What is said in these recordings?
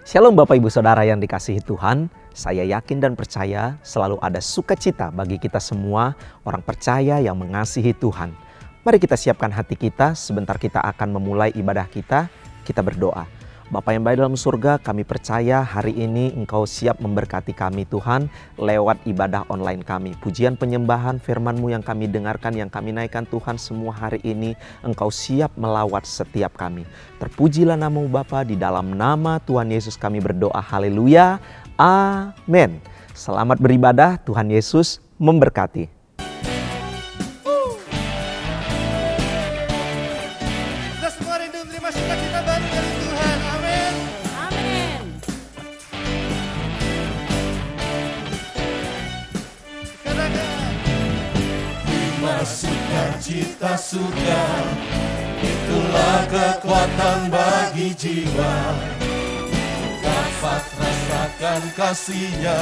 Shalom Bapak Ibu Saudara yang dikasihi Tuhan. Saya yakin dan percaya selalu ada sukacita bagi kita semua orang percaya yang mengasihi Tuhan. Mari kita siapkan hati kita, sebentar kita akan memulai ibadah kita berdoa. Bapa yang baik dalam surga, kami percaya hari ini Engkau siap memberkati kami Tuhan lewat ibadah online kami. Pujian penyembahan firman-Mu yang kami dengarkan, yang kami naikkan Tuhan semua hari ini, Engkau siap melawat setiap kami. Terpujilah nama-Mu Bapa, di dalam nama Tuhan Yesus kami berdoa, haleluya, amin. Selamat beribadah, Tuhan Yesus memberkati. Sukacita surga, itulah kekuatan bagi jiwa. Dapat rasakan kasih-Nya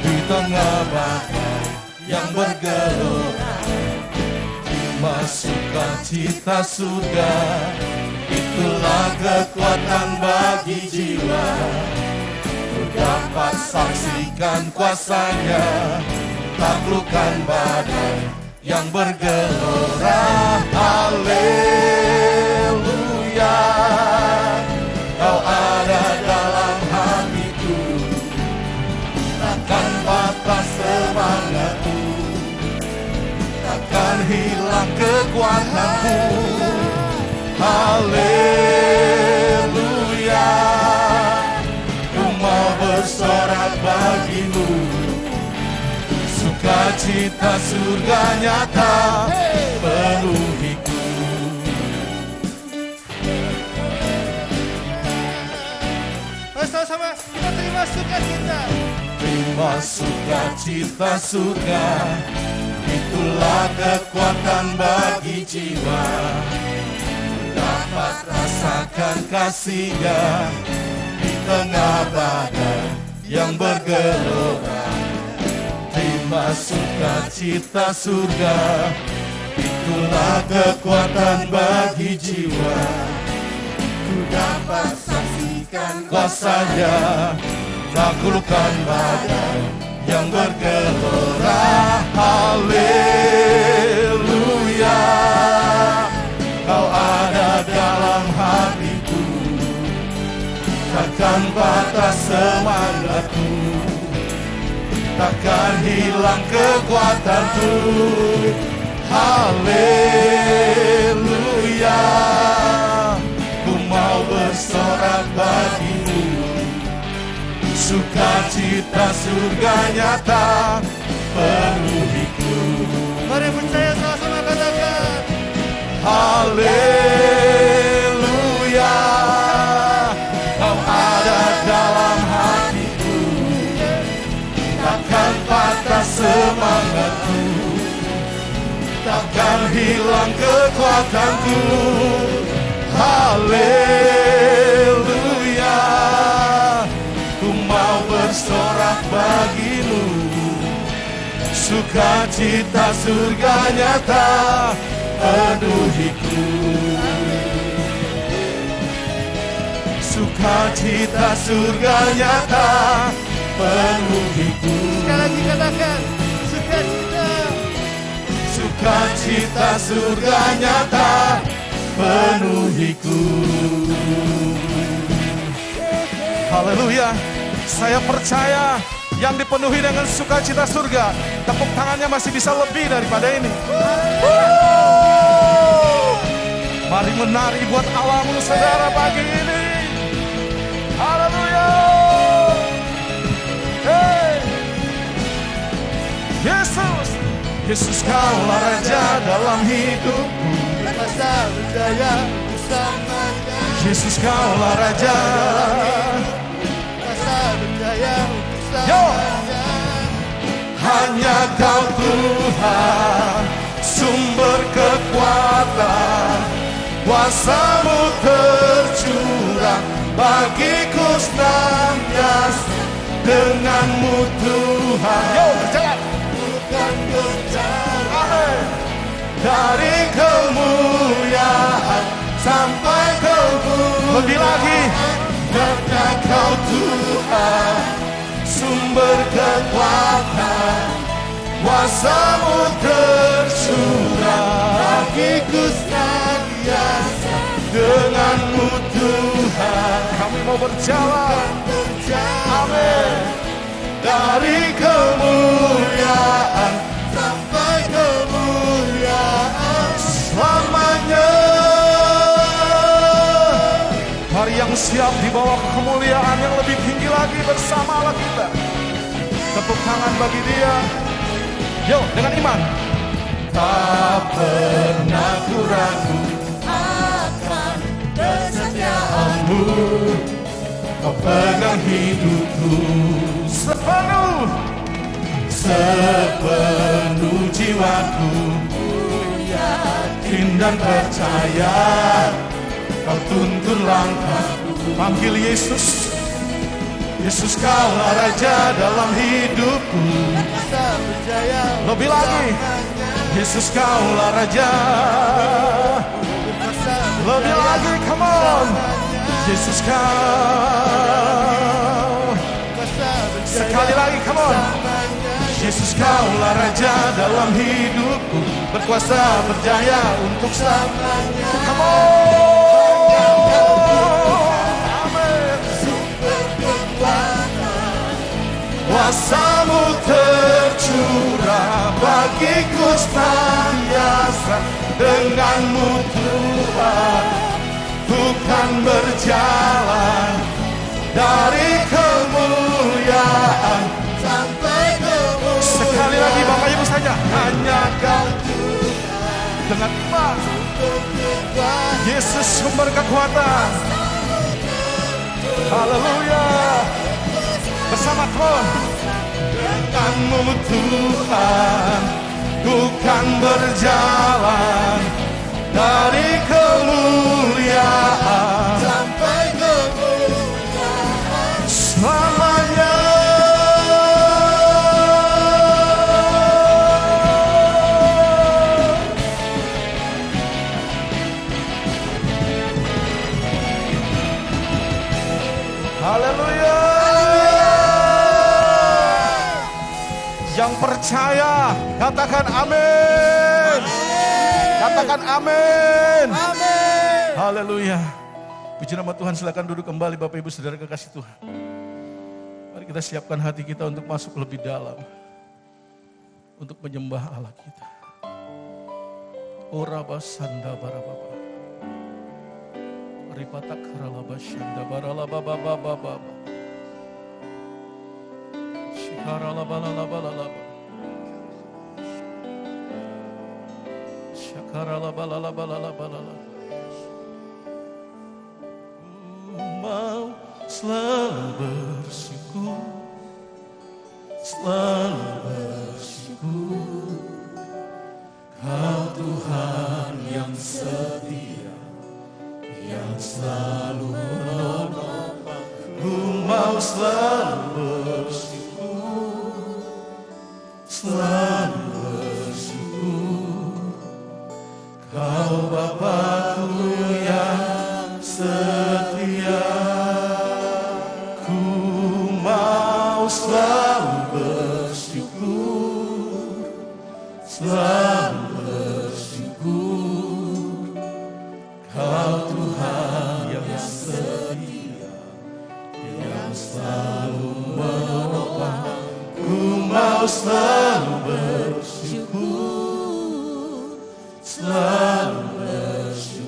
di tengah badai yang bergelora. Terima sukacita surga, itulah kekuatan bagi jiwa. Dapat saksikan kuasa-Nya, taklukkan badai yang bergelora. Haleluya, Kau ada dalam hatiku, takkan patah semangatku, takkan hilang kekuatanku. Haleluya, Ku mau bersorak bagimu, sukacita surga nyata penuhiku. Sama-sama kita terima sukacita. Terima sukacita surga, itulah kekuatan bagi jiwa. Dapat rasakan kasih-Nya di tengah badai yang bergelora. Terima sukacita surga, itulah kekuatan bagi jiwa. Ku dapat saksikan kuasa-Nya, taklukkan badai yang bergelora. Haleluya, Kau ada dalam hatiku, takkan patah semangatku, takkan hilang kekuatanku. Haleluya, Ku mau bersorak bagimu, sukacita surga nyata penuhiku. Mari percaya, sama-sama katakan Haleluya, Kau ada dalam hatiku, takkan patah semangatku, takkan hilang kekuatanku. Haleluya, Ku mau bersorak bagimu, sukacita surga nyata penuhiku. Sukacita surga nyata penuhiku. sekali lagi katakan sukacita. Sukacita surga nyata penuhiku. Haleluya, saya percaya yang dipenuhi dengan sukacita surga, tepuk tangannya masih bisa lebih daripada ini. Mari menari buat Allahmu saudara pagi ini. Haleluya. Hey. Yesus, Yesus Kaulah Raja dalam hidupku. Masa berjaya bersama-Nya. Yesus Kaulah Raja. Masa berjaya Yo. bersama-Nya. Hanya Kau Tuhan, sumber kekuatan, kuasa-Mu tercurah bagiku senantiasa. Dengan-Mu Tuhan, Yo, berjalan. bukan berjalan dari kemuliaan sampai kemuliaan. Lebih lagi. Karena Kau kekuatan, kuasa-Mu tercurah. Bagiku senantiasa Dengan-Mu Tuhan kami mau berjalan. Amin. Dari kemuliaan sampai kemuliaan selamanya. Mari yang siap dibawa ke kemuliaan yang lebih tinggi lagi bersama Allah kita. Tepuk tangan bagi Dia. Yuk, dengan iman. Tak pernah ku ragu akan kesetiaan-Mu. Kau pegang hidupku Sepenuh jiwaku. Yakin dan percaya Kau tuntun langkahku. panggil Yesus. Yesus, Kaulah Raja dalam hidupku. Bisa berjaya Lebih lagi. Yesus, Kaulah Raja. berkuasa Lebih lagi, come on. Yesus, Kau. berkuasa berjaya Sekali lagi, come on. Yesus, Kaulah Raja dalam hidupku. Berkuasa berjaya untuk selamanya. Come on. Amin. Kuasa-Mu tercurah bagiku senantiasa. Dengan-Mu Tuhan ku kan berjalan. Dari kemuliaan sampai kemuliaan. Sekali lagi Bapak Ibu saja. Hanya Kau Dengan iman. Yesus sumber kekuatan. Haleluya. Bersama Tuhan. Dengan-Mu Tuhan ku kan berjalan. Dari kemuliaan sampai kemuliaan selamanya. Haleluya. Yang percaya katakan amin. Katakan amin. Amin. Haleluya. Puji nama Tuhan, silakan duduk kembali Bapak Ibu Saudara kekasih Tuhan. Mari kita siapkan hati kita untuk masuk lebih dalam. Untuk menyembah Allah kita. Ora basanda barababa. Ripatak haralaba shanda baralaba baba baba. Shikaralaba lalaba lalaba. Shakaralaba lalaba lalaba lalaba. Mau selalu bersyukur, selalu bersyukur. Kau Tuhan yang setia, yang selalu menolong. Ku mau selalu bersyukur, selalu bersyukur. Kau Bapa-Ku yang setia. Ku mau selalu bersyukur, selalu bersyukur. Kau Tuhan yang setia, yang selalu menolong. Ku mau selalu bersyukur, selalu bersyukur.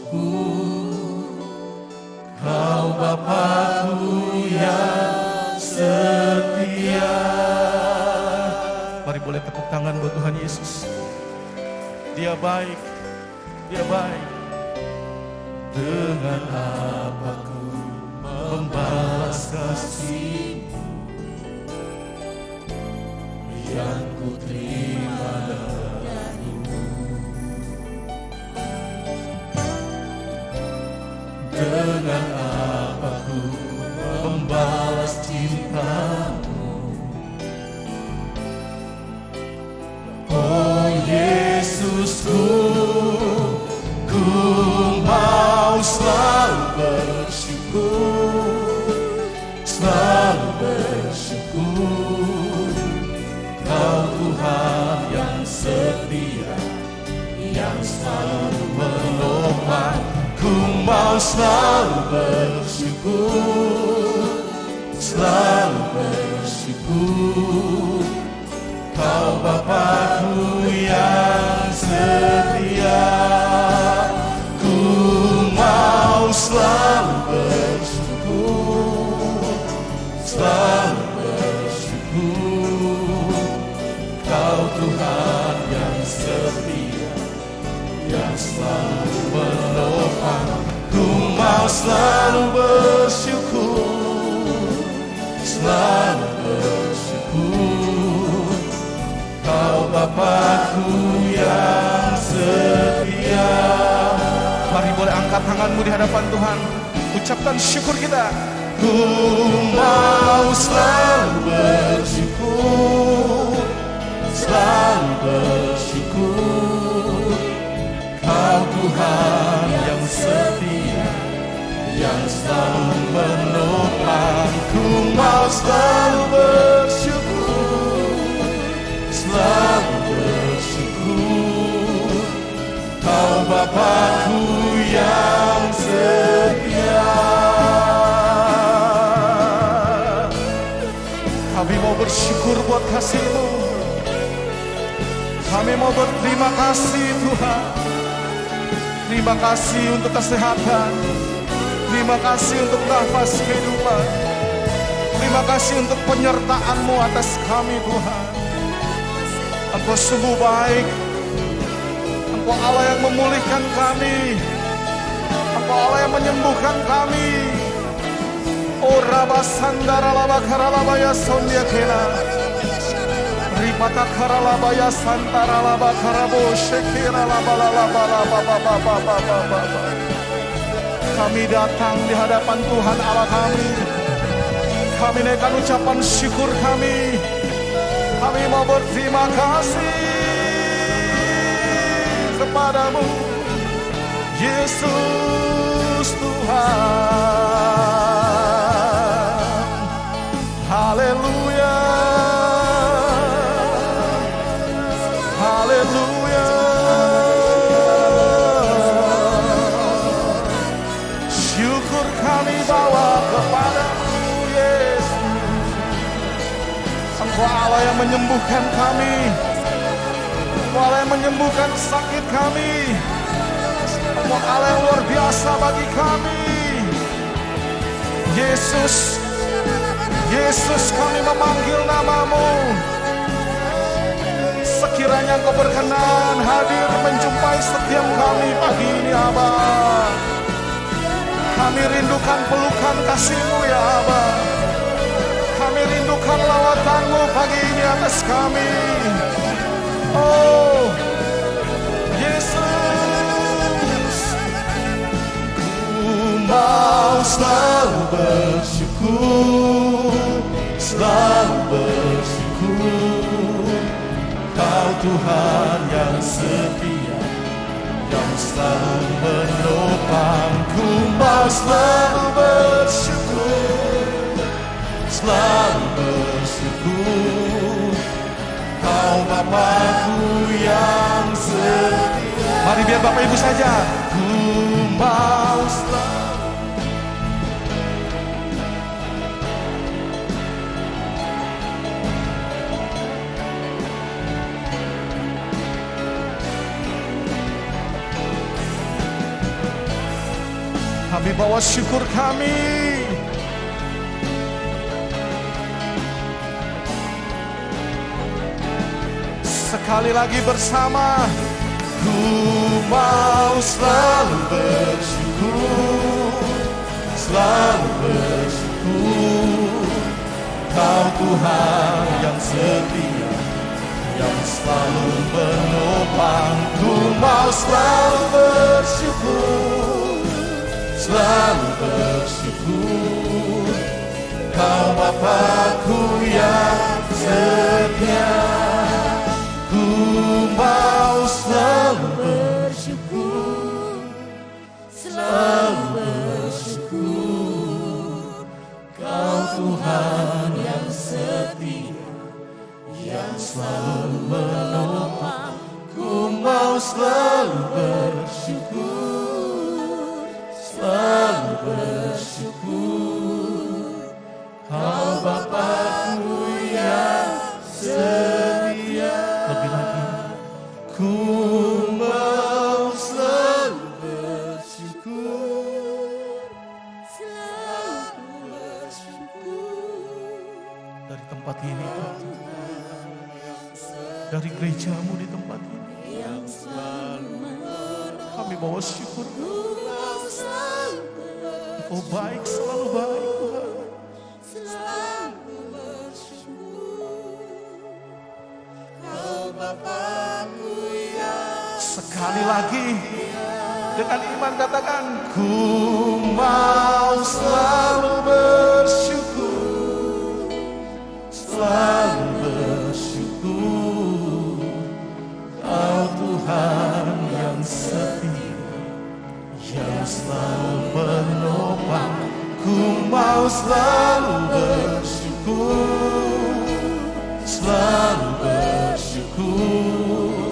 Kau Bapa-Ku yang setia. Mari boleh tepuk tangan buat Tuhan Yesus. Dia baik, Dia baik. Dengan apa ku membalas kasih-Mu yang ku terima dari-Mu. Dengan apa ku membalas cinta-Mu. Oh Yesusku, ku mau selalu bersyukur, selalu bersyukur. mau selalu bersyukur, selalu bersyukur. Kau Bapa-Ku yang setia, ku mau selalu bersyukur, selalu bersyukur. Kau Tuhan yang setia, yang selalu menopang. Ku mau selalu bersyukur, selalu bersyukur. Kau Bapa-Ku yang setia. Mari boleh angkat tanganmu di hadapan Tuhan. Ucapkan syukur kita. Ku mau selalu bersyukur, selalu bersyukur. Kau Tuhan yang setia, yang selalu menopang. Ku mau selalu bersyukur, selalu bersyukur. Kau Bapa-Ku yang setia. Kami mau bersyukur buat kasih-Mu. Kami mau berterima kasih Tuhan. Terima kasih untuk kesehatan. Terima kasih untuk nafas kehidupan. Terima kasih untuk penyertaan-Mu atas kami Tuhan. Engkau sungguh baik. Engkau Allah yang memulihkan kami. Engkau Allah yang menyembuhkan kami. Oh Rabasandara Labakaralabaya Sondiakena Ripata Karalabaya Santara Labakarabo Shekera Labalalabalabababababababa. Kami datang di hadapan Tuhan Allah kami. Kami naikkan ucapan syukur kami. Kami mau berterima kasih kepadamu Yesus Tuhan. Haleluya, haleluya. Syukur kami bawa kepadamu Yesus. Engkau Allah yang menyembuhkan kami. Engkau Allah yang menyembuhkan sakit kami. Engkau Allah yang luar biasa bagi kami. Yesus, Yesus, kami memanggil nama-Mu. Sekiranya Engkau berkenan hadir menjumpai setiap kami pagi ini, Aba. Kami rindukan pelukan kasih-Mu ya Aba. Kami rindukan lawatan-Mu pagi ini atas kami. Oh Yesus, Ku mau selalu bersyukur, selalu bersyukur. Kau Tuhan yang setia, yang selalu menopang. Ku mau selalu bersyukur, selalu bersyukur. Kau Bapa-Ku yang setia. mari biar Bapak Ibu saja. Ku mau selalu. Kami bawa syukur kami. Sekali lagi bersama. Ku mau selalu bersyukur, selalu bersyukur. Kau Tuhan yang setia, yang selalu menopang. Ku mau selalu bersyukur, selalu bersyukur. Kau Bapa-Ku yang setia. Ku mau selalu bersyukur, selalu bersyukur. Kau Tuhan yang setia, yang selalu menopang. Ku mau selalu bersyukur, selalu bersyukur, Kau Bapa-Ku yang setia. Lebih lagi, Ku mau selalu bersyukur, selalu bersyukur. dari tempat ini, dari gerejamu di tempat ini, kami bawa syukur. Engkau baik, selalu baik Tuhan. Sekali lagi, dengan iman katakan, Ku mau selalu bersyukur, selalu bersyukur. Kau Tuhan yang setia, yang selalu menopang. Ku mau selalu bersyukur, selalu bersyukur.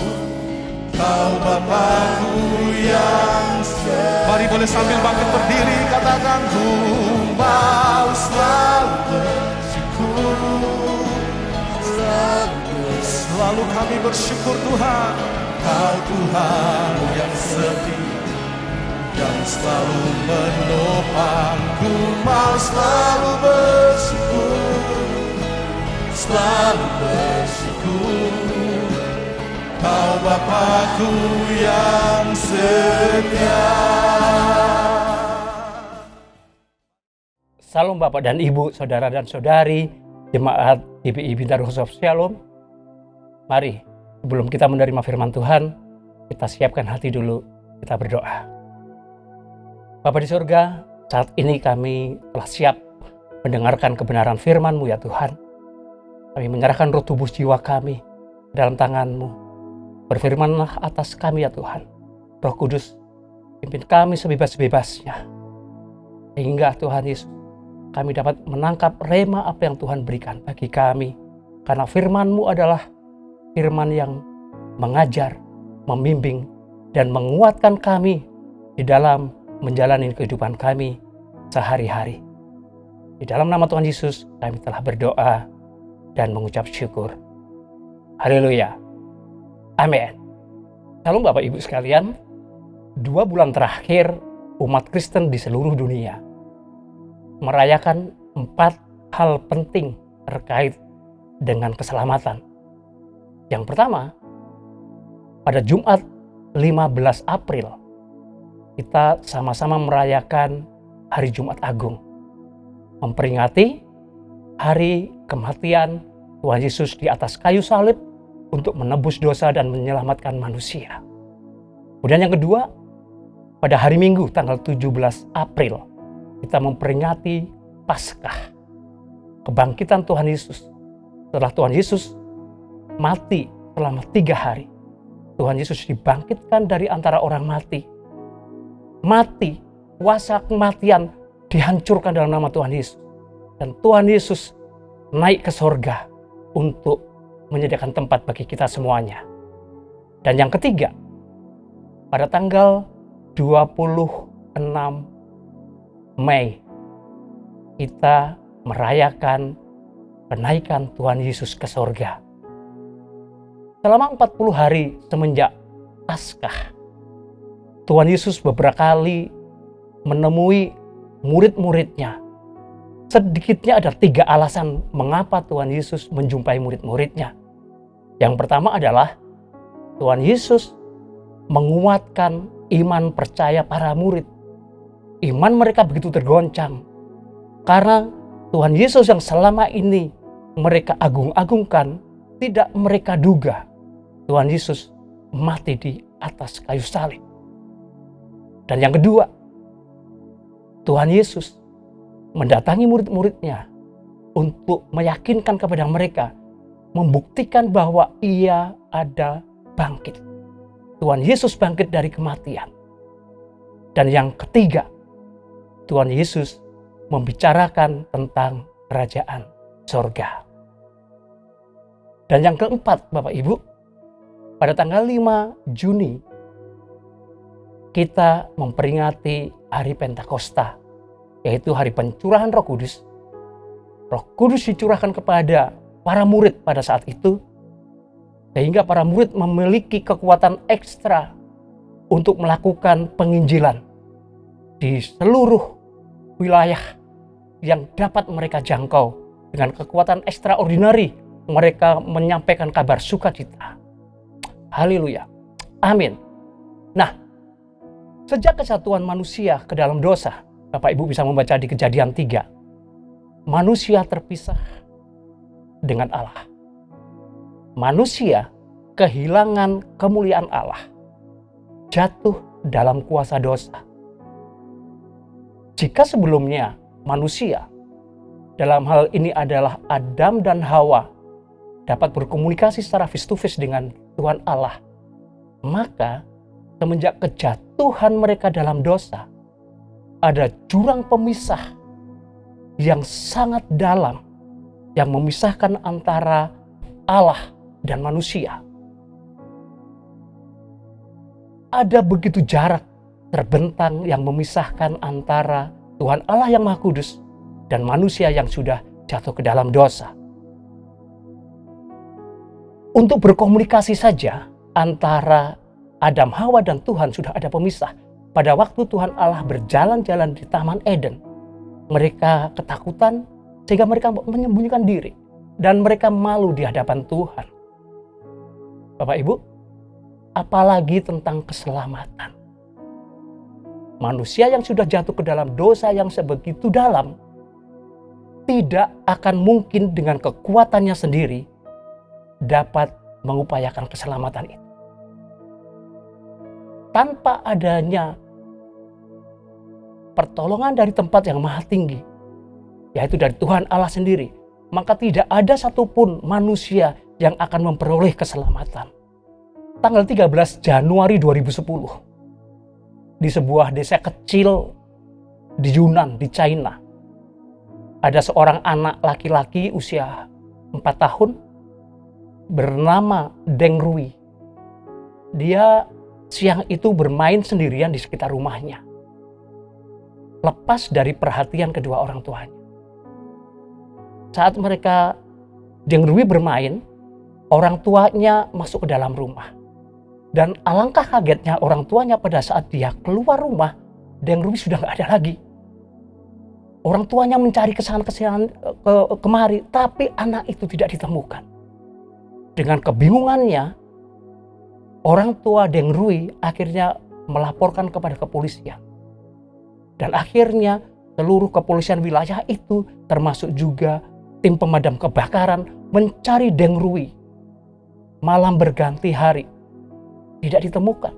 Kau Bapa-Ku yang setia. mari boleh sambil bangkit berdiri, katakan, Ku mau selalu bersyukur, selalu kami bersyukur Tuhan. Kau Tuhan yang setia, yang selalu menopang. Ku mau selalu bersyukur, selalu bersyukur. Kau Bapa-Ku yang setia. Salam Bapak dan Ibu, Saudara dan Saudari, Jemaat GPI Bintaro House of Shalom. Mari, sebelum kita menerima firman Tuhan, kita siapkan hati dulu, kita berdoa. Bapa di surga, saat ini kami telah siap mendengarkan kebenaran firman-Mu ya Tuhan. Kami menyerahkan roh tubuh jiwa kami dalam tangan-Mu. Berfirmanlah atas kami ya Tuhan. Roh Kudus, pimpin kami sebebas-bebasnya. Sehingga Tuhan Yesus, kami dapat menangkap rema apa yang Tuhan berikan bagi kami. Karena firman-Mu adalah firman yang mengajar, membimbing, dan menguatkan kami di dalam menjalani kehidupan kami sehari-hari. Di dalam nama Tuhan Yesus, kami telah berdoa dan mengucap syukur. Haleluya. Amin. Salam Bapak Ibu sekalian, 2 bulan terakhir umat Kristen di seluruh dunia merayakan 4 hal penting terkait dengan keselamatan. Yang pertama, pada Jumat 15 April, kita sama-sama merayakan Hari Jumat Agung, memperingati hari kematian Tuhan Yesus di atas kayu salib untuk menebus dosa dan menyelamatkan manusia. Kemudian yang kedua, pada hari Minggu tanggal 17 April, kita memperingati Paskah, kebangkitan Tuhan Yesus. Setelah Tuhan Yesus mati selama 3 hari, Tuhan Yesus dibangkitkan dari antara orang mati. Mati, kuasa kematian dihancurkan dalam nama Tuhan Yesus. Dan Tuhan Yesus naik ke sorga untuk menyediakan tempat bagi kita semuanya. Dan yang ketiga, pada tanggal 26 Mei, kita merayakan kenaikan Tuhan Yesus ke sorga. Selama 40 hari semenjak Paskah, Tuhan Yesus beberapa kali menemui murid-muridnya. Sedikitnya ada 3 alasan mengapa Tuhan Yesus menjumpai murid-muridnya. Yang pertama adalah Tuhan Yesus menguatkan iman percaya para murid. Iman mereka begitu tergoncang karena Tuhan Yesus yang selama ini mereka agung-agungkan, tidak mereka duga Tuhan Yesus mati di atas kayu salib. Dan yang kedua, Tuhan Yesus mendatangi murid-muridnya untuk meyakinkan kepada mereka, membuktikan bahwa Ia ada bangkit. Tuhan Yesus bangkit dari kematian. Dan yang ketiga, Tuhan Yesus membicarakan tentang kerajaan sorga. Dan yang keempat, Bapak Ibu, pada tanggal 5 Juni, kita memperingati Hari Pentakosta yaitu hari pencurahan Roh Kudus. Roh Kudus dicurahkan kepada para murid pada saat itu, sehingga para murid memiliki kekuatan ekstra untuk melakukan penginjilan di seluruh wilayah yang dapat mereka jangkau. Dengan kekuatan ekstraordinari, mereka menyampaikan kabar sukacita. Haleluya. Amin. Nah, sejak kesatuan manusia ke dalam dosa, Bapak Ibu bisa membaca di Kejadian 3, manusia terpisah dengan Allah. Manusia kehilangan kemuliaan Allah, jatuh dalam kuasa dosa. Jika sebelumnya manusia, dalam hal ini adalah Adam dan Hawa, dapat berkomunikasi secara face to face dengan Tuhan Allah, maka semenjak kejatuhan mereka dalam dosa, ada jurang pemisah yang sangat dalam yang memisahkan antara Allah dan manusia. Ada begitu jarak terbentang yang memisahkan antara Tuhan Allah yang Maha Kudus dan manusia yang sudah jatuh ke dalam dosa. Untuk berkomunikasi saja antara Adam, Hawa, dan Tuhan sudah ada pemisah. Pada waktu Tuhan Allah berjalan-jalan di Taman Eden, mereka ketakutan sehingga mereka menyembunyikan diri dan mereka malu di hadapan Tuhan. Bapak Ibu, apalagi tentang keselamatan. Manusia yang sudah jatuh ke dalam dosa yang sebegitu dalam tidak akan mungkin dengan kekuatannya sendiri dapat mengupayakan keselamatan itu. Tanpa adanya pertolongan dari tempat yang maha tinggi, yaitu dari Tuhan Allah sendiri, maka tidak ada satupun manusia yang akan memperoleh keselamatan. Tanggal 13 Januari 2010, di sebuah desa kecil di Yunan, di China, ada seorang anak laki-laki usia 4 tahun bernama Deng Rui. Dia siang itu bermain sendirian di sekitar rumahnya, lepas dari perhatian kedua orang tuanya. Saat Deng Rui bermain, orang tuanya masuk ke dalam rumah. Dan alangkah kagetnya orang tuanya pada saat dia keluar rumah, Deng Rui sudah nggak ada lagi. Orang tuanya mencari kesana-kesana kemari, tapi anak itu tidak ditemukan. Dengan kebingungannya, orang tua Deng Rui akhirnya melaporkan kepada kepolisian. Dan akhirnya seluruh kepolisian wilayah itu, termasuk juga tim pemadam kebakaran, mencari Deng Rui. Malam berganti hari, tidak ditemukan.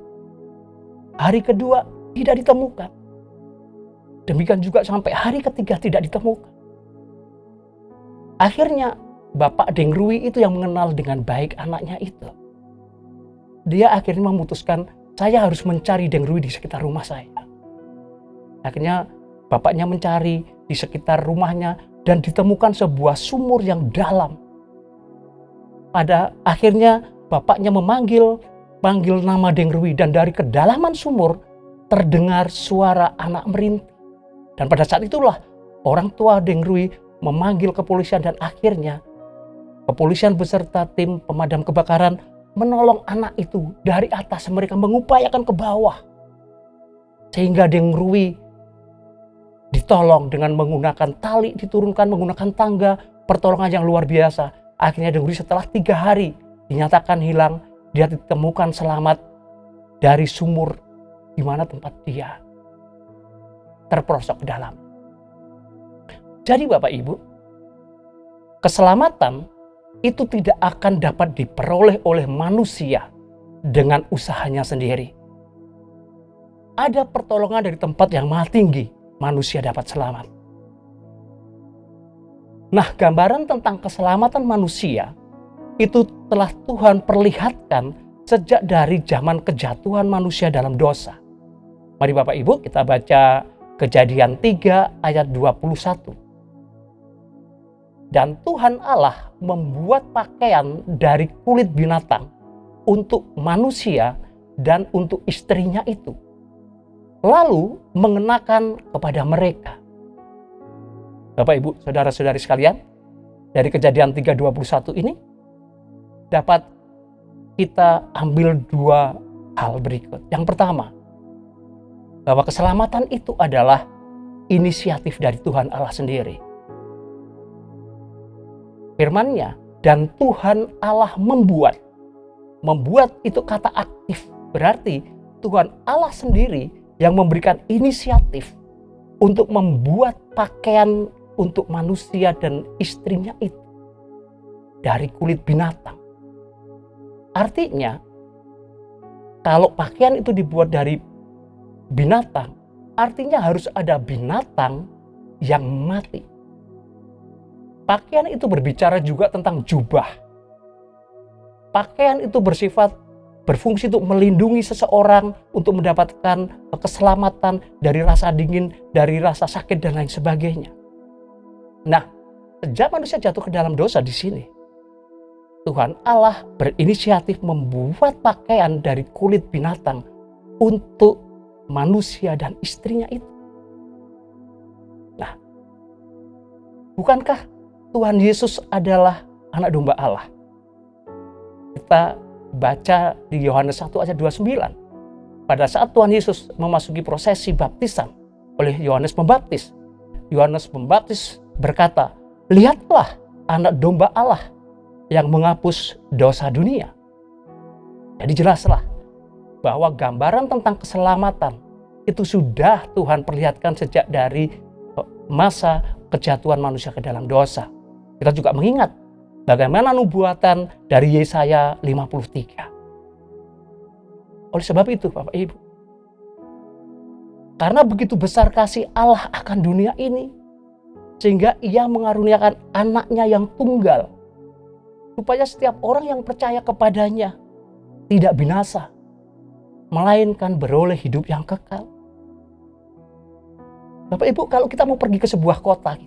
Hari kedua tidak ditemukan. Demikian juga sampai hari ketiga tidak ditemukan. Akhirnya Bapak Deng Rui itu yang mengenal dengan baik anaknya itu. Dia akhirnya memutuskan, saya harus mencari Deng Rui di sekitar rumah saya. Akhirnya bapaknya mencari di sekitar rumahnya dan ditemukan sebuah sumur yang dalam. Pada akhirnya bapaknya memanggil nama Deng Rui, dan dari kedalaman sumur terdengar suara anak merintih. Dan pada saat itulah orang tua Deng Rui memanggil kepolisian, dan akhirnya kepolisian beserta tim pemadam kebakaran menolong anak itu dari atas. Mereka mengupayakan ke bawah sehingga Deng Rui ditolong dengan menggunakan tali, diturunkan menggunakan tangga, pertolongan yang luar biasa. Akhirnya Deng Rui setelah 3 hari dinyatakan hilang, dia ditemukan selamat dari sumur di mana tempat dia terperosok ke dalam. Jadi Bapak Ibu, keselamatan itu tidak akan dapat diperoleh oleh manusia dengan usahanya sendiri. Ada pertolongan dari tempat yang maha tinggi, manusia dapat selamat. Nah, gambaran tentang keselamatan manusia itu telah Tuhan perlihatkan sejak dari zaman kejatuhan manusia dalam dosa. Mari Bapak Ibu kita baca Kejadian 3 ayat 21. Dan Tuhan Allah membuat pakaian dari kulit binatang untuk manusia dan untuk istrinya itu, lalu mengenakan kepada mereka. Bapak Ibu, saudara-saudari sekalian, dari Kejadian 3:21 ini dapat kita ambil dua hal berikut. Yang pertama, bahwa keselamatan itu adalah inisiatif dari Tuhan Allah sendiri. Firman-Nya, dan Tuhan Allah membuat. Membuat itu kata aktif. Berarti Tuhan Allah sendiri yang memberikan inisiatif untuk membuat pakaian untuk manusia dan istrinya itu dari kulit binatang. Artinya, kalau pakaian itu dibuat dari binatang, artinya harus ada binatang yang mati. Pakaian itu berbicara juga tentang jubah. Pakaian itu berfungsi untuk melindungi seseorang, untuk mendapatkan keselamatan dari rasa dingin, dari rasa sakit dan lain sebagainya. Nah, sejak manusia jatuh ke dalam dosa di sini, Tuhan Allah berinisiatif membuat pakaian dari kulit binatang untuk manusia dan istrinya itu. Nah, bukankah Tuhan Yesus adalah anak domba Allah? Kita baca di Yohanes 1 ayat 29. Pada saat Tuhan Yesus memasuki prosesi baptisan oleh Yohanes Pembaptis, Yohanes Pembaptis berkata, "Lihatlah anak domba Allah yang menghapus dosa dunia." Jadi jelaslah bahwa gambaran tentang keselamatan itu sudah Tuhan perlihatkan sejak dari masa kejatuhan manusia ke dalam dosa. Kita juga mengingat bagaimana nubuatan dari Yesaya 53. Oleh sebab itu, Bapak Ibu, karena begitu besar kasih Allah akan dunia ini, sehingga Ia mengaruniakan anaknya yang tunggal, supaya setiap orang yang percaya kepadanya tidak binasa, melainkan beroleh hidup yang kekal. Bapak Ibu, kalau kita mau pergi ke sebuah kota,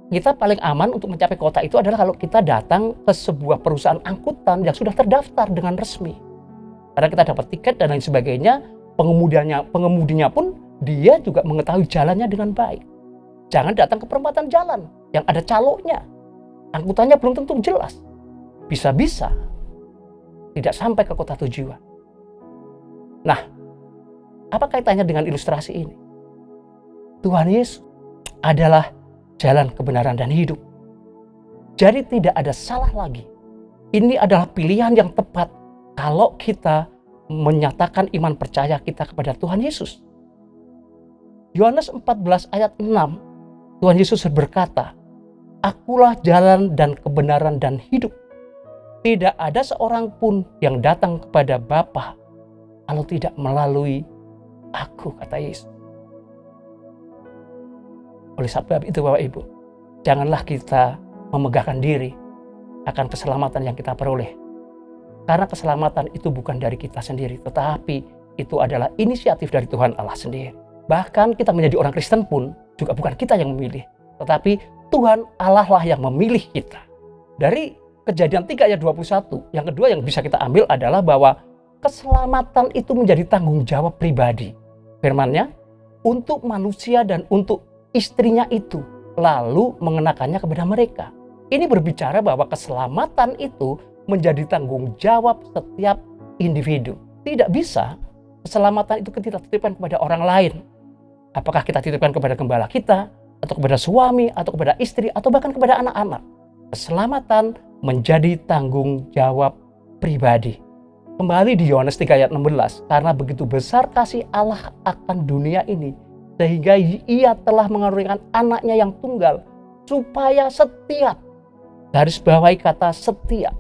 kita paling aman untuk mencapai kota itu adalah kalau kita datang ke sebuah perusahaan angkutan yang sudah terdaftar dengan resmi. Karena kita dapat tiket dan lain sebagainya, pengemudinya pun dia juga mengetahui jalannya dengan baik. Jangan datang ke perempatan jalan yang ada caloknya. Angkutannya belum tentu jelas. Bisa-bisa tidak sampai ke kota tujuan. Nah, apa kaitannya dengan ilustrasi ini? Tuhan Yesus adalah jalan kebenaran dan hidup. Jadi tidak ada salah lagi. Ini adalah pilihan yang tepat kalau kita menyatakan iman percaya kita kepada Tuhan Yesus. Yohanes 14 ayat 6, Tuhan Yesus berkata, "Akulah jalan dan kebenaran dan hidup. Tidak ada seorang pun yang datang kepada Bapa kalau tidak melalui Aku," kata Yesus. Oleh sebab itu, Bapak Ibu, janganlah kita memegahkan diri akan keselamatan yang kita peroleh. Karena keselamatan itu bukan dari kita sendiri, tetapi itu adalah inisiatif dari Tuhan Allah sendiri. Bahkan kita menjadi orang Kristen pun juga bukan kita yang memilih, tetapi Tuhan Allah lah yang memilih kita. Dari Kejadian 3 ayat 21, yang kedua yang bisa kita ambil adalah bahwa keselamatan itu menjadi tanggung jawab pribadi. Firman-Nya, untuk manusia dan untuk istrinya itu, lalu mengenakannya kepada mereka. Ini berbicara bahwa keselamatan itu menjadi tanggung jawab setiap individu. Tidak bisa keselamatan itu kita titipkan kepada orang lain. Apakah kita titipkan kepada gembala kita, atau kepada suami, atau kepada istri, atau bahkan kepada anak-anak. Keselamatan menjadi tanggung jawab pribadi. Kembali di Yohanes 3 ayat 16, karena begitu besar kasih Allah akan dunia ini, sehingga Ia telah mengaruniakan anaknya yang tunggal, supaya setiap, garis bawahi kata setiap,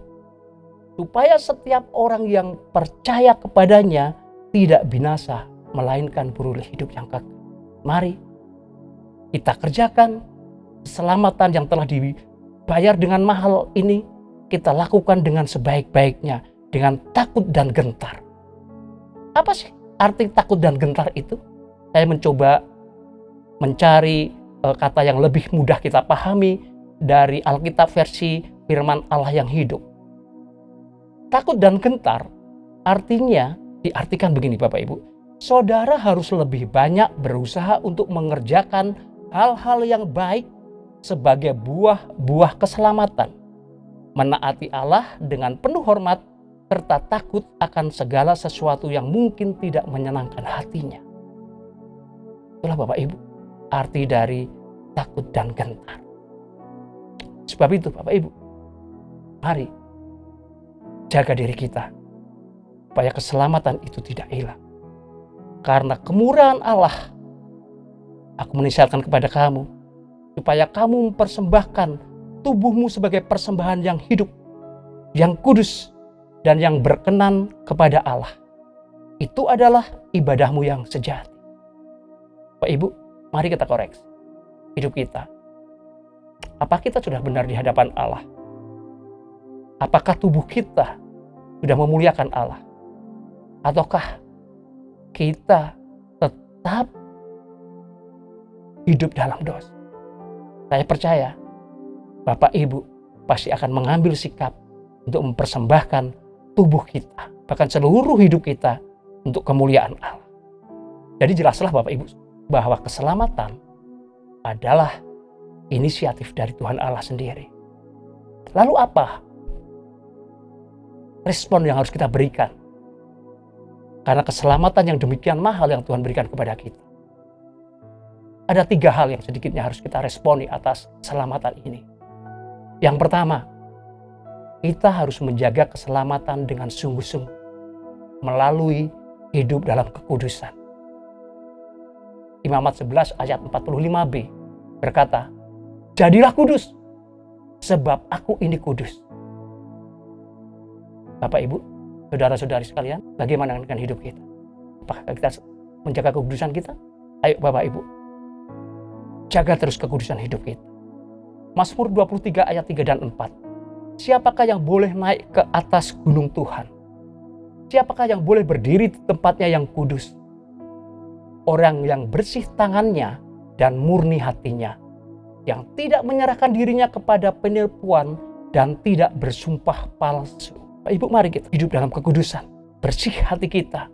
supaya setiap orang yang percaya kepadanya tidak binasa, melainkan beroleh hidup yang kekal. Mari kita kerjakan keselamatan yang telah dibayar dengan mahal ini, kita lakukan dengan sebaik-baiknya, dengan takut dan gentar. Apa sih arti takut dan gentar itu? Saya mencoba mencari kata yang lebih mudah kita pahami dari Alkitab versi Firman Allah yang hidup. Takut dan gentar artinya diartikan begini, Bapak Ibu. Saudara harus lebih banyak berusaha untuk mengerjakan hal-hal yang baik sebagai buah-buah keselamatan, menaati Allah dengan penuh hormat, serta takut akan segala sesuatu yang mungkin tidak menyenangkan hatinya. Itulah Bapak Ibu, arti dari takut dan gentar. Sebab itu Bapak Ibu, mari jaga diri kita, supaya keselamatan itu tidak hilang. Karena kemurahan Allah, aku menisihatkan kepada kamu, supaya kamu mempersembahkan tubuhmu sebagai persembahan yang hidup, yang kudus, dan yang berkenan kepada Allah. Itu adalah ibadahmu yang sejati. Bapak Ibu, mari kita koreksi hidup kita. Apa kita sudah benar di hadapan Allah? Apakah tubuh kita sudah memuliakan Allah? Ataukah kita tetap hidup dalam dosa? Saya percaya Bapak Ibu pasti akan mengambil sikap untuk mempersembahkan tubuh kita, bahkan seluruh hidup kita untuk kemuliaan Allah. Jadi jelaslah Bapak Ibu bahwa keselamatan adalah inisiatif dari Tuhan Allah sendiri. Lalu apa respon yang harus kita berikan? Karena keselamatan yang demikian mahal yang Tuhan berikan kepada kita. Ada 3 hal yang sedikitnya harus kita responi atas keselamatan ini. Yang pertama, kita harus menjaga keselamatan dengan sungguh-sungguh melalui hidup dalam kekudusan. Imamat 11 ayat 45b berkata, "Jadilah kudus, sebab aku ini kudus." Bapak Ibu, saudara-saudari sekalian, bagaimana dengan hidup kita? Apakah kita menjaga kekudusan kita? Ayo Bapak Ibu, jaga terus kekudusan hidup kita. Mazmur 23 ayat 3 dan 4. Siapakah yang boleh naik ke atas gunung Tuhan? Siapakah yang boleh berdiri di tempatnya yang kudus? Orang yang bersih tangannya dan murni hatinya, yang tidak menyerahkan dirinya kepada penipuan dan tidak bersumpah palsu. Ibu, mari kita hidup dalam kekudusan. Bersih hati kita.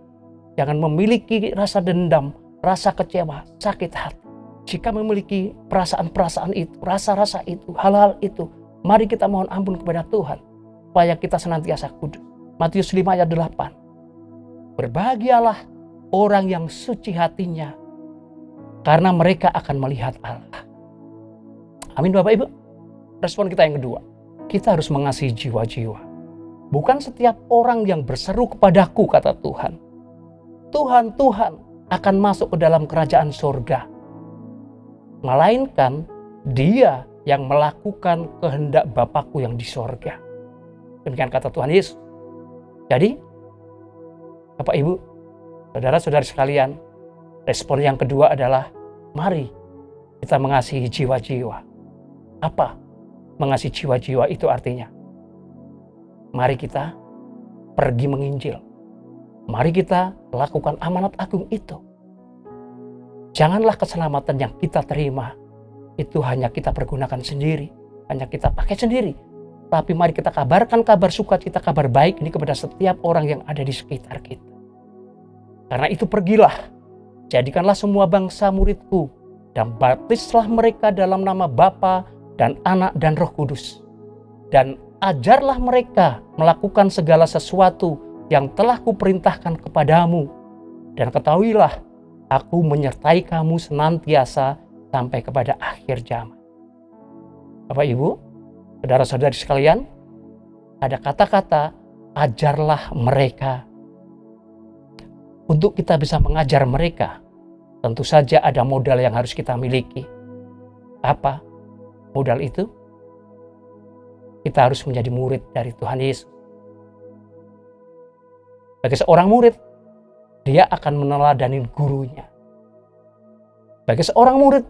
Jangan memiliki rasa dendam, rasa kecewa, sakit hati. Jika memiliki perasaan-perasaan itu, rasa-rasa itu, hal-hal itu, mari kita mohon ampun kepada Tuhan, supaya kita senantiasa kudus. Matius 5 ayat 8. Berbahagialah orang yang suci hatinya, karena mereka akan melihat Allah. Amin Bapak Ibu. Respon kita yang kedua, kita harus mengasihi jiwa-jiwa. Bukan setiap orang yang berseru kepadaku, kata Tuhan, Tuhan, Tuhan, akan masuk ke dalam kerajaan surga. Melainkan dia yang melakukan kehendak Bapakku yang di sorga. Demikian kata Tuhan Yesus. Jadi, Bapak Ibu, saudara-saudari sekalian, respon yang kedua adalah, mari kita mengasihi jiwa-jiwa. Apa mengasihi jiwa-jiwa itu artinya? Mari kita pergi menginjil. Mari kita lakukan amanat agung itu. Janganlah keselamatan yang kita terima itu hanya kita pergunakan sendiri, hanya kita pakai sendiri. Tapi mari kita kabarkan kabar sukacita, kabar baik ini kepada setiap orang yang ada di sekitar kita. Karena itu pergilah, jadikanlah semua bangsa muridku, dan baptislah mereka dalam nama Bapa dan Anak dan Roh Kudus. Dan ajarlah mereka melakukan segala sesuatu yang telah kuperintahkan kepadamu. Dan ketahuilah, aku menyertai kamu senantiasa sampai kepada akhir zaman. Bapak Ibu, saudara-saudari sekalian, ada kata-kata ajarlah mereka. Untuk kita bisa mengajar mereka, tentu saja ada modal yang harus kita miliki. Apa modal itu? Kita harus menjadi murid dari Tuhan Yesus. Bagi seorang murid, dia akan meneladani gurunya. Bagi seorang murid,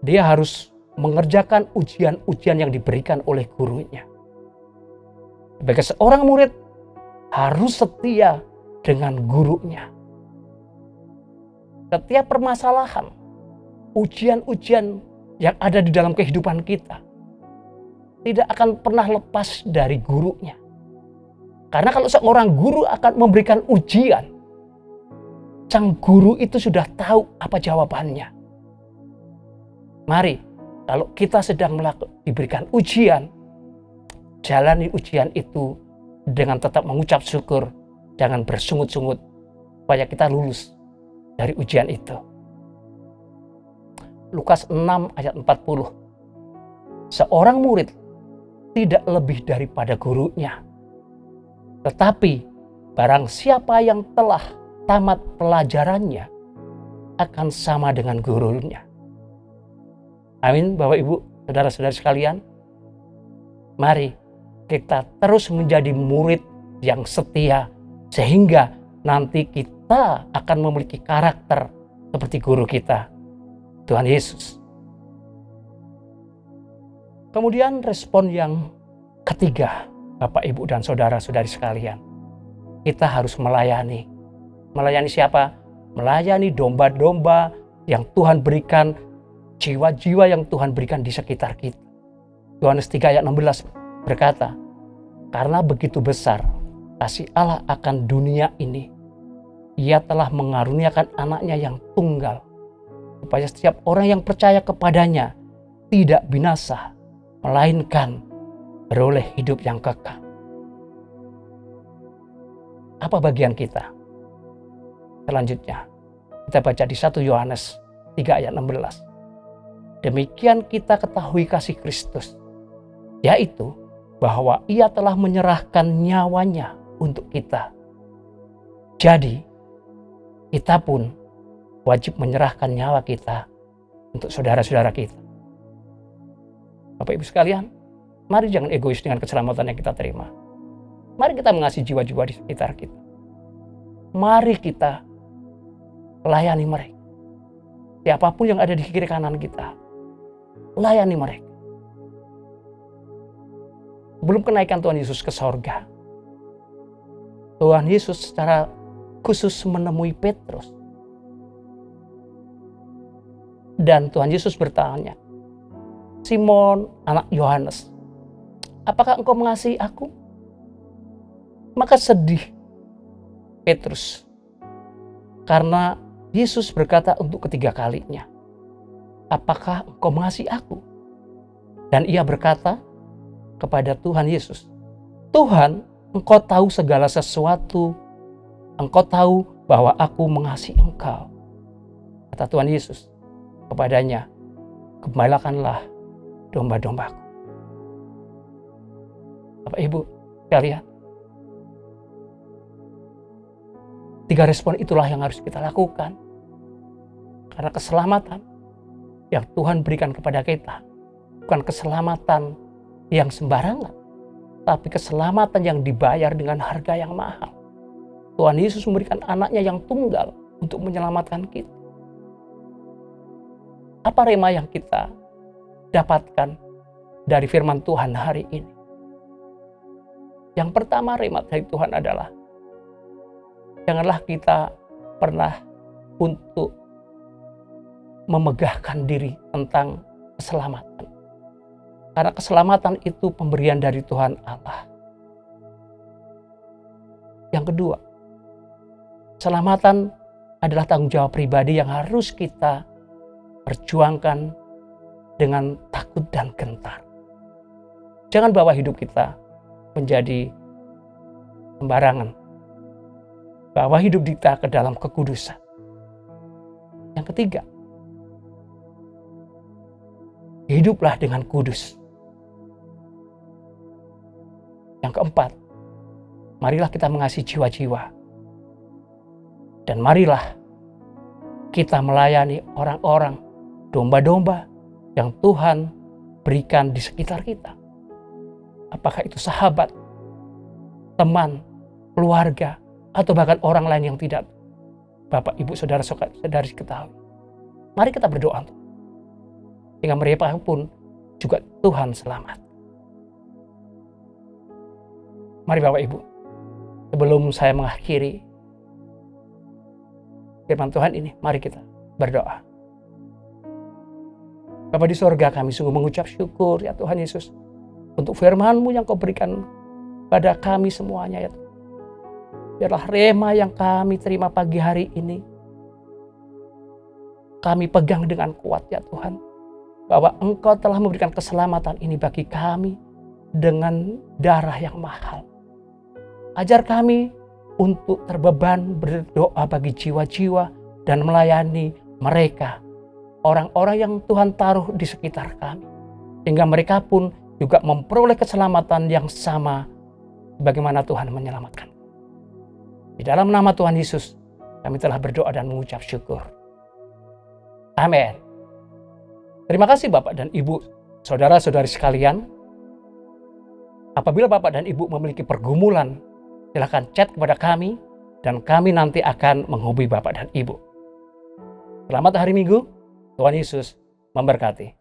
dia harus mengerjakan ujian-ujian yang diberikan oleh gurunya. Bagi seorang murid, harus setia dengan gurunya. Setiap permasalahan, ujian-ujian yang ada di dalam kehidupan kita, tidak akan pernah lepas dari gurunya. Karena kalau seorang guru akan memberikan ujian, sang guru itu sudah tahu apa jawabannya. Mari, Kalau kita sedang diberikan ujian, jalani ujian itu dengan tetap mengucap syukur, jangan bersungut-sungut, supaya kita lulus dari ujian itu. Lukas 6 ayat 40. Seorang murid tidak lebih daripada gurunya. Tetapi barang siapa yang telah tamat pelajarannya akan sama dengan gurunya. Amin, Bapak Ibu, saudara-saudari sekalian. Mari kita terus menjadi murid yang setia, sehingga nanti kita akan memiliki karakter seperti guru kita, Tuhan Yesus. Kemudian respon yang ketiga, Bapak, Ibu, dan saudara-saudari sekalian. Kita harus melayani. Melayani siapa? Melayani domba-domba yang Tuhan berikan, jiwa-jiwa yang Tuhan berikan di sekitar kita. Yohanes 3 ayat 16 berkata, karena begitu besar kasih Allah akan dunia ini, Ia telah mengaruniakan anaknya yang tunggal, supaya setiap orang yang percaya kepadanya tidak binasa, melainkan beroleh hidup yang kekal. Apa bagian kita? Selanjutnya, kita baca di 1 Yohanes 3 ayat 16. Demikian kita ketahui kasih Kristus, yaitu bahwa Ia telah menyerahkan nyawanya untuk kita. Jadi, kita pun wajib menyerahkan nyawa kita untuk saudara-saudara kita. Bapak Ibu sekalian, mari jangan egois dengan keselamatan yang kita terima. Mari kita mengasihi jiwa-jiwa di sekitar kita. Mari kita layani mereka. Siapapun yang ada di kiri kanan kita, layani mereka. Belum kenaikan Tuhan Yesus ke sorga, Tuhan Yesus secara khusus menemui Petrus. Dan Tuhan Yesus bertanya, Simon, anak Yohanes, apakah engkau mengasihi aku? Maka sedih Petrus, karena Yesus berkata untuk ketiga kalinya, apakah engkau mengasihi aku? Dan ia berkata kepada Tuhan Yesus, Tuhan, engkau tahu segala sesuatu, engkau tahu bahwa aku mengasihi engkau. Kata Tuhan Yesus kepadanya, gembalakanlah domba-dombaku. Bapak Ibu sekalian, 3 respon itulah yang harus kita lakukan. Karena keselamatan yang Tuhan berikan kepada kita bukan keselamatan yang sembarangan, tapi keselamatan yang dibayar dengan harga yang mahal. Tuhan Yesus memberikan anaknya yang tunggal untuk menyelamatkan kita. Apa rema yang kita dapatkan dari firman Tuhan hari ini? Yang pertama, rema dari Tuhan adalah janganlah kita pernah untuk memegahkan diri tentang keselamatan. Karena keselamatan itu pemberian dari Tuhan Allah. Yang kedua, keselamatan adalah tanggung jawab pribadi yang harus kita perjuangkan dengan takut dan gentar. Jangan bawa hidup kita menjadi sembarangan. Bawa hidup kita ke dalam kekudusan. Yang ketiga, hiduplah dengan kudus. Yang keempat, marilah kita mengasihi jiwa-jiwa. Dan marilah kita melayani orang-orang, domba-domba yang Tuhan berikan di sekitar kita. Apakah itu sahabat, teman, keluarga, atau bahkan orang lain yang tidak Bapak, Ibu, saudara-saudari ketahui. Mari kita berdoa sehingga mereka pun juga Tuhan selamat. Mari Bapak Ibu, sebelum saya mengakhiri firman Tuhan ini, mari kita berdoa. Bapa di sorga, kami sungguh mengucap syukur ya Tuhan Yesus untuk firman-Mu yang Kau berikan pada kami semuanya ya Tuhan. Biarlah rema yang kami terima pagi hari ini kami pegang dengan kuat ya Tuhan. bahwa Engkau telah memberikan keselamatan ini bagi kami dengan darah yang mahal. Ajar kami untuk terbeban berdoa bagi jiwa-jiwa dan melayani mereka, orang-orang yang Tuhan taruh di sekitar kami, sehingga mereka pun juga memperoleh keselamatan yang sama bagaimana Tuhan menyelamatkan. Di dalam nama Tuhan Yesus, kami telah berdoa dan mengucap syukur. Amin. Terima kasih Bapak dan Ibu, saudara-saudari sekalian. Apabila Bapak dan Ibu memiliki pergumulan, silakan chat kepada kami dan kami nanti akan menghubungi Bapak dan Ibu. Selamat hari Minggu, Tuhan Yesus memberkati.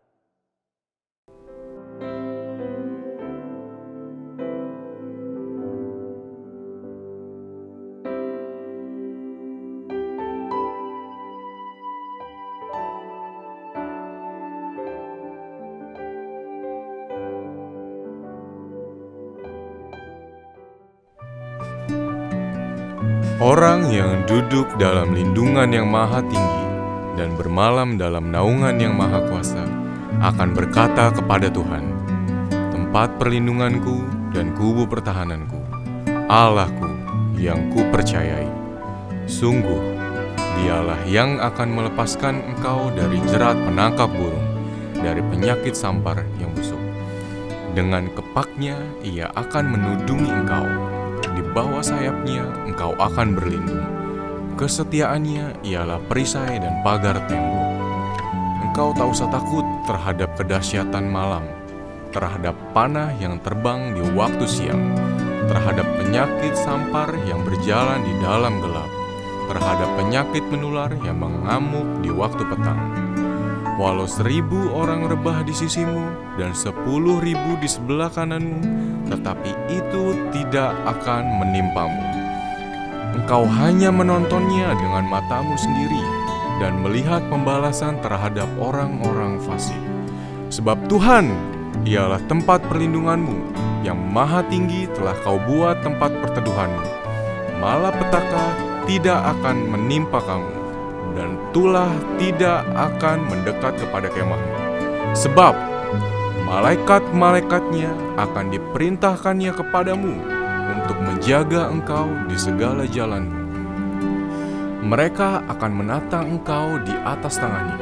Orang yang duduk dalam lindungan yang maha tinggi dan bermalam dalam naungan yang maha kuasa akan berkata kepada Tuhan, tempat perlindunganku dan kubu pertahananku, Allahku yang kupercayai. Sungguh, Dialah yang akan melepaskan engkau dari jerat penangkap burung, dari penyakit sampar yang busuk. Dengan kepaknya Ia akan menudungi engkau. Di bawah sayapnya engkau akan berlindung. Kesetiaannya ialah perisai dan pagar tembok. Engkau tak usah takut terhadap kedahsyatan malam, terhadap panah yang terbang di waktu siang, terhadap penyakit sampar yang berjalan di dalam gelap, terhadap penyakit menular yang mengamuk di waktu petang. Walau 1000 orang rebah di sisimu dan 10.000 di sebelah kananmu, tetapi itu tidak akan menimpamu. Engkau hanya menontonnya dengan matamu sendiri dan melihat pembalasan terhadap orang-orang fasik. Sebab Tuhan ialah tempat perlindunganmu, yang maha tinggi telah kau buat tempat perteduhanmu. Malapetaka tidak akan menimpa kamu, dan tulah tidak akan mendekat kepada kemahmu. Sebab malaikat-malaikatnya akan diperintahkannya kepadamu untuk menjaga engkau di segala jalanmu. Mereka akan menatang engkau di atas tangannya,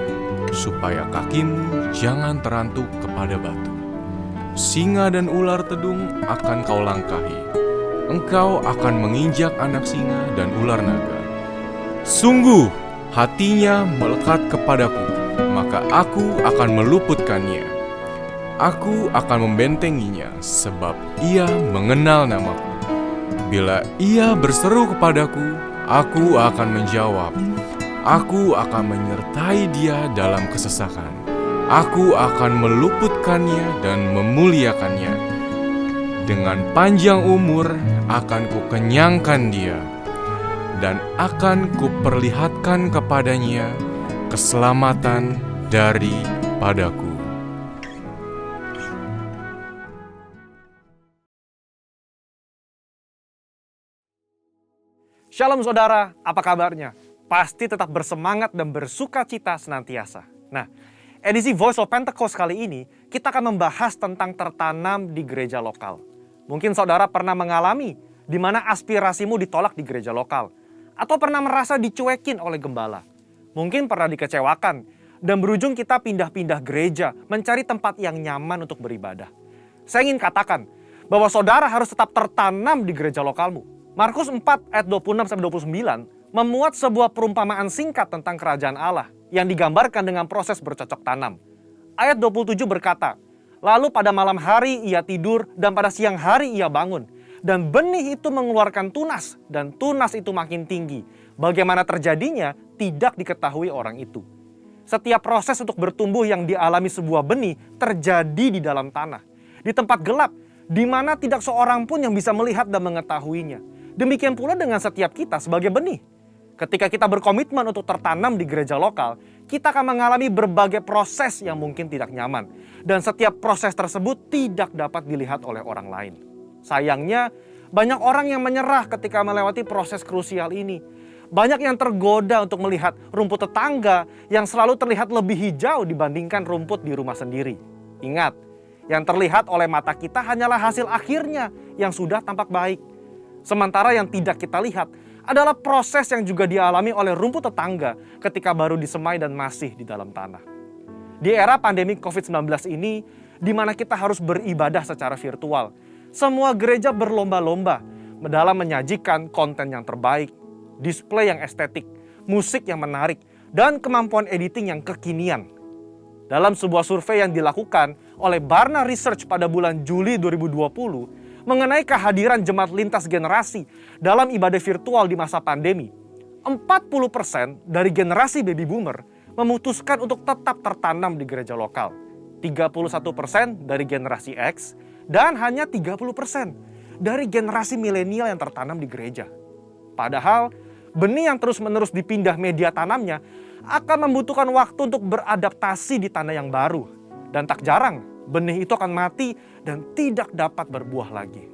supaya kakimu jangan terantuk kepada batu. Singa dan ular tedung akan kau langkahi. Engkau akan menginjak anak singa dan ular naga. Sungguh, hatinya melekat kepadaku, maka aku akan meluputkannya. Aku akan membentenginya, sebab ia mengenal namaku. Bila ia berseru kepadaku, aku akan menjawab. Aku akan menyertai dia dalam kesesakan. Aku akan meluputkannya dan memuliakannya. Dengan panjang umur akan kukenyangkan dia, dan akan kuperlihatkan kepadanya keselamatan daripadaku. Shalom saudara, apa kabarnya? Pasti tetap bersemangat dan bersuka cita senantiasa. Nah, edisi Voice of Pentecost kali ini, kita akan membahas tentang tertanam di gereja lokal. Mungkin saudara pernah mengalami di mana aspirasimu ditolak di gereja lokal, atau pernah merasa dicuekin oleh gembala. Mungkin pernah dikecewakan, dan berujung kita pindah-pindah gereja, mencari tempat yang nyaman untuk beribadah. Saya ingin katakan bahwa saudara harus tetap tertanam di gereja lokalmu. Markus 4 ayat 26-29 memuat sebuah perumpamaan singkat tentang kerajaan Allah yang digambarkan dengan proses bercocok tanam. Ayat 27 berkata, lalu pada malam hari ia tidur dan pada siang hari ia bangun. Dan benih itu mengeluarkan tunas dan tunas itu makin tinggi. Bagaimana terjadinya tidak diketahui orang itu. Setiap proses untuk bertumbuh yang dialami sebuah benih terjadi di dalam tanah. Di tempat gelap, di mana tidak seorang pun yang bisa melihat dan mengetahuinya. Demikian pula dengan setiap kita sebagai benih. Ketika kita berkomitmen untuk tertanam di gereja lokal, kita akan mengalami berbagai proses yang mungkin tidak nyaman. Dan setiap proses tersebut tidak dapat dilihat oleh orang lain. Sayangnya, banyak orang yang menyerah ketika melewati proses krusial ini. Banyak yang tergoda untuk melihat rumput tetangga yang selalu terlihat lebih hijau dibandingkan rumput di rumah sendiri. Ingat, yang terlihat oleh mata kita hanyalah hasil akhirnya yang sudah tampak baik. Sementara yang tidak kita lihat adalah proses yang juga dialami oleh rumput tetangga ketika baru disemai dan masih di dalam tanah. Di era pandemi COVID-19 ini, di mana kita harus beribadah secara virtual, semua gereja berlomba-lomba dalam menyajikan konten yang terbaik, display yang estetik, musik yang menarik, dan kemampuan editing yang kekinian. Dalam sebuah survei yang dilakukan oleh Barna Research pada bulan Juli 2020 mengenai kehadiran jemaat lintas generasi dalam ibadah virtual di masa pandemi, 40% dari generasi baby boomer memutuskan untuk tetap tertanam di gereja lokal, 31% dari generasi X, dan hanya 30% dari generasi milenial yang tertanam di gereja. Padahal, benih yang terus-menerus dipindah media tanamnya akan membutuhkan waktu untuk beradaptasi di tanah yang baru. Dan tak jarang, benih itu akan mati dan tidak dapat berbuah lagi.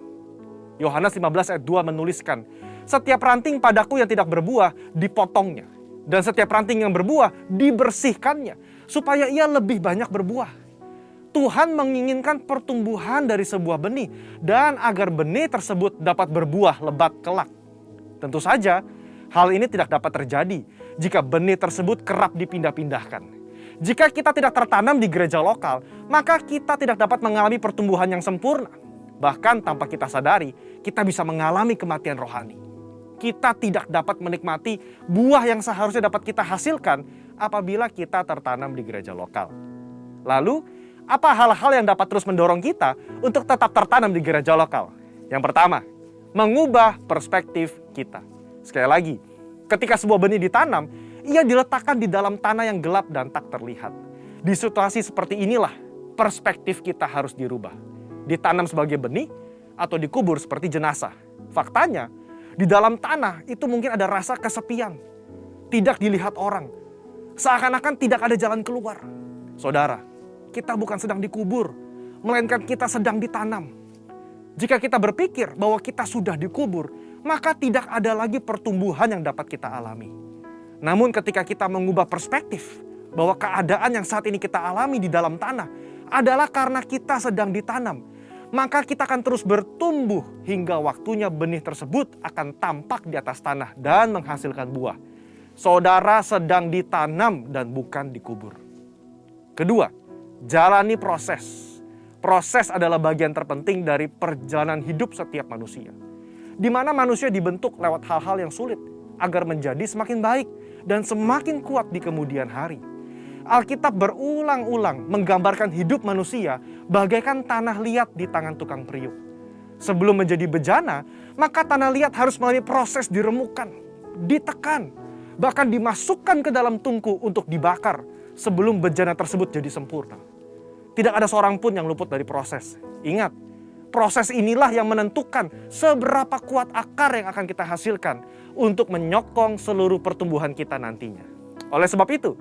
Yohanes 15 ayat 2 menuliskan, "Setiap ranting padaku yang tidak berbuah, dipotongnya. Dan setiap ranting yang berbuah, dibersihkannya, supaya ia lebih banyak berbuah." Tuhan menginginkan pertumbuhan dari sebuah benih, dan agar benih tersebut dapat berbuah lebat kelak. Tentu saja, hal ini tidak dapat terjadi jika benih tersebut kerap dipindah-pindahkan. Jika kita tidak tertanam di gereja lokal, maka kita tidak dapat mengalami pertumbuhan yang sempurna. Bahkan tanpa kita sadari, kita bisa mengalami kematian rohani. Kita tidak dapat menikmati buah yang seharusnya dapat kita hasilkan apabila kita tertanam di gereja lokal. Lalu, apa hal-hal yang dapat terus mendorong kita untuk tetap tertanam di gereja lokal? Yang pertama, mengubah perspektif kita. Sekali lagi, ketika sebuah benih ditanam, ia diletakkan di dalam tanah yang gelap dan tak terlihat. Di situasi seperti inilah, perspektif kita harus dirubah. Ditanam sebagai benih atau dikubur seperti jenazah. Faktanya, di dalam tanah itu mungkin ada rasa kesepian. Tidak dilihat orang. Seakan-akan tidak ada jalan keluar. Saudara, kita bukan sedang dikubur, melainkan kita sedang ditanam. Jika kita berpikir bahwa kita sudah dikubur, maka tidak ada lagi pertumbuhan yang dapat kita alami. Namun ketika kita mengubah perspektif bahwa keadaan yang saat ini kita alami di dalam tanah adalah karena kita sedang ditanam, maka kita akan terus bertumbuh hingga waktunya benih tersebut akan tampak di atas tanah dan menghasilkan buah. Saudara sedang ditanam dan bukan dikubur. Kedua, jalani proses. Proses adalah bagian terpenting dari perjalanan hidup setiap manusia, di mana manusia dibentuk lewat hal-hal yang sulit agar menjadi semakin baik dan semakin kuat di kemudian hari. Alkitab berulang-ulang menggambarkan hidup manusia bagaikan tanah liat di tangan tukang periuk. Sebelum menjadi bejana, maka tanah liat harus melalui proses diremukan, ditekan, bahkan dimasukkan ke dalam tungku untuk dibakar sebelum bejana tersebut jadi sempurna. Tidak ada seorang pun yang luput dari proses. Ingat, proses inilah yang menentukan seberapa kuat akar yang akan kita hasilkan untuk menyokong seluruh pertumbuhan kita nantinya. Oleh sebab itu,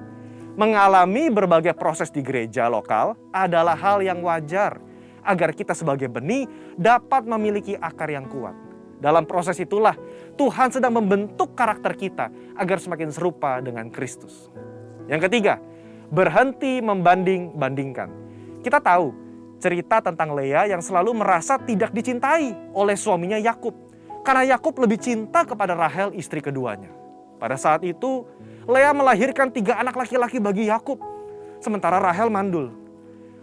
mengalami berbagai proses di gereja lokal adalah hal yang wajar agar kita sebagai benih dapat memiliki akar yang kuat. Dalam proses itulah Tuhan sedang membentuk karakter kita agar semakin serupa dengan Kristus. Yang ketiga, berhenti membanding-bandingkan. Kita tahu cerita tentang Lea yang selalu merasa tidak dicintai oleh suaminya Yakub, karena Yakub lebih cinta kepada Rahel, istri keduanya. Pada saat itu, Lea melahirkan 3 anak laki-laki bagi Yakub, sementara Rahel mandul.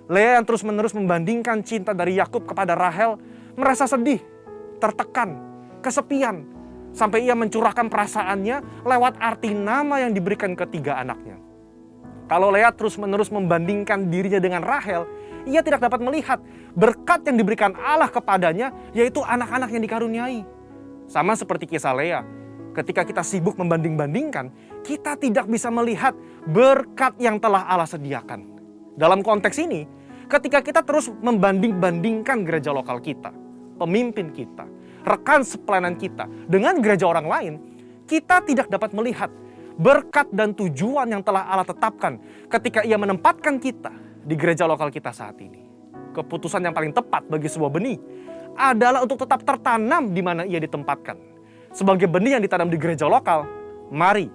Lea yang terus-menerus membandingkan cinta dari Yakub kepada Rahel merasa sedih, tertekan, kesepian, sampai ia mencurahkan perasaannya lewat arti nama yang diberikan ke 3 anaknya. Kalau Lea terus-menerus membandingkan dirinya dengan Rahel, ia tidak dapat melihat berkat yang diberikan Allah kepadanya, yaitu anak-anak yang dikaruniai. Sama seperti kisah Lea, ketika kita sibuk membanding-bandingkan, kita tidak bisa melihat berkat yang telah Allah sediakan. Dalam konteks ini, ketika kita terus membanding-bandingkan gereja lokal kita, pemimpin kita, rekan sepelayanan kita dengan gereja orang lain, kita tidak dapat melihat berkat dan tujuan yang telah Allah tetapkan ketika ia menempatkan kita di gereja lokal kita saat ini. Keputusan yang paling tepat bagi sebuah benih adalah untuk tetap tertanam di mana ia ditempatkan. Sebagai benih yang ditanam di gereja lokal, Mari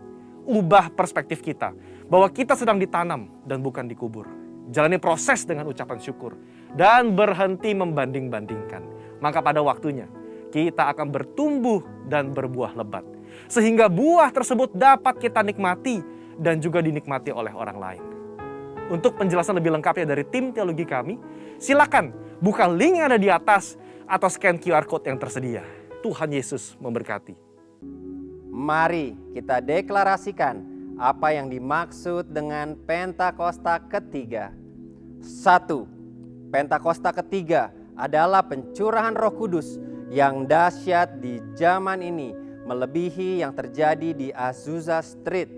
ubah perspektif kita bahwa kita sedang ditanam dan bukan dikubur. Jalani proses dengan ucapan syukur dan berhenti membanding-bandingkan. Maka pada waktunya kita akan bertumbuh dan berbuah lebat. Sehingga buah tersebut dapat kita nikmati dan juga dinikmati oleh orang lain. Untuk penjelasan lebih lengkapnya dari tim teologi kami, silakan buka link yang ada di atas atau scan QR Code yang tersedia. Tuhan Yesus memberkati. Mari kita deklarasikan apa yang dimaksud dengan Pentakosta ketiga. 1. Pentakosta ketiga adalah pencurahan Roh Kudus yang dahsyat di zaman ini, melebihi yang terjadi di Azusa Street.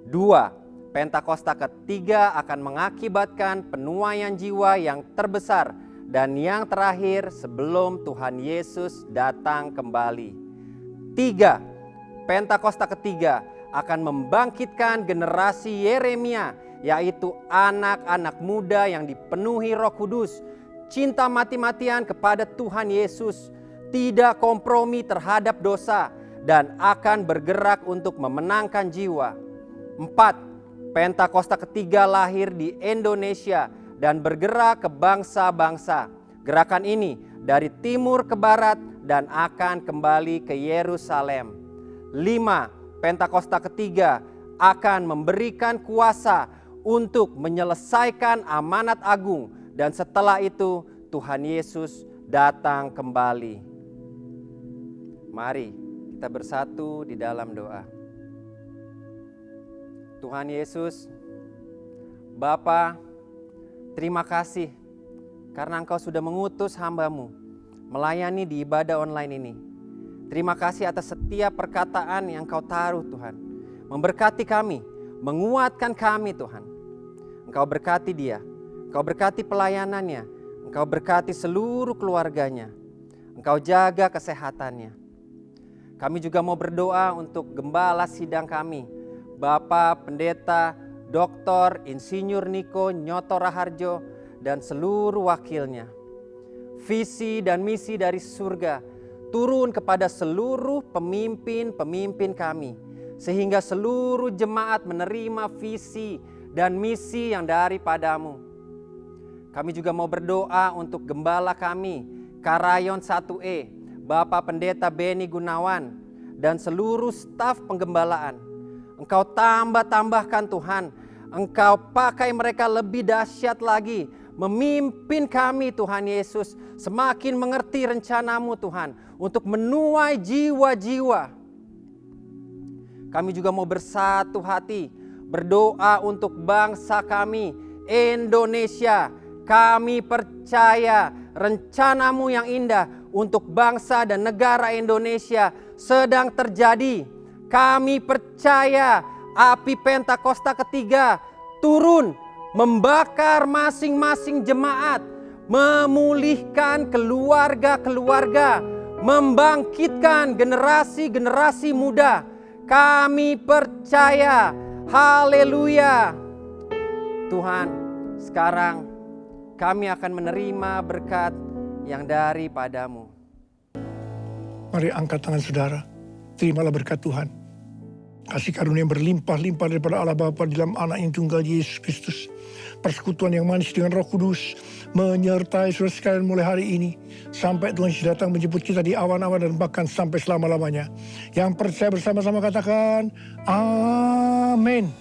2. Pentakosta ketiga akan mengakibatkan penuaian jiwa yang terbesar dan yang terakhir sebelum Tuhan Yesus datang kembali. 3. Pentakosta ketiga akan membangkitkan generasi Yeremia, yaitu anak-anak muda yang dipenuhi Roh Kudus, cinta mati-matian kepada Tuhan Yesus, tidak kompromi terhadap dosa, dan akan bergerak untuk memenangkan jiwa. 4. Pentakosta ketiga lahir di Indonesia dan bergerak ke bangsa-bangsa. Gerakan ini dari timur ke barat dan akan kembali ke Yerusalem. 5. Pentakosta ketiga akan memberikan kuasa untuk menyelesaikan amanat agung, dan setelah itu Tuhan Yesus datang kembali. Mari kita bersatu di dalam doa. Tuhan Yesus, Bapa, terima kasih karena Engkau sudah mengutus hamba-Mu melayani di ibadah online ini. Terima kasih atas setiap perkataan yang Engkau taruh Tuhan. Memberkati kami, menguatkan kami Tuhan. Engkau berkati dia, Engkau berkati pelayanannya, Engkau berkati seluruh keluarganya. Engkau jaga kesehatannya. Kami juga mau berdoa untuk gembala sidang kami, Bapak Pendeta Dr. Insinyur Niko Nyoto Raharjo dan seluruh wakilnya. Visi dan misi dari surga turun kepada seluruh pemimpin-pemimpin kami, sehingga seluruh jemaat menerima visi dan misi yang daripadamu. Kami juga mau berdoa untuk gembala kami, Karayon 1E, Bapak Pendeta Beni Gunawan, dan seluruh staf penggembalaan. Engkau tambahkan Tuhan, Engkau pakai mereka lebih dahsyat lagi, memimpin kami Tuhan Yesus, semakin mengerti rencanamu Tuhan, untuk menuai jiwa-jiwa. Kami juga mau bersatu hati, berdoa untuk bangsa kami, Indonesia. Kami percaya rencanamu yang indah untuk bangsa dan negara Indonesia sedang terjadi. Kami percaya api Pentakosta ketiga turun, membakar masing-masing jemaat, memulihkan keluarga-keluarga, membangkitkan generasi-generasi muda. Kami percaya, haleluya. Tuhan, sekarang kami akan menerima berkat yang daripadamu. Mari angkat tangan saudara, terimalah berkat Tuhan. Kasih karunia yang berlimpah-limpah daripada Allah Bapa di dalam Anak yang tunggal Yesus Kristus. Persekutuan yang manis dengan Roh Kudus menyertai saudara sekalian mulai hari ini sampai Tuhan Yesus datang menjemput kita di awan-awan dan bahkan sampai selama-lamanya. Yang percaya bersama-sama katakan amin.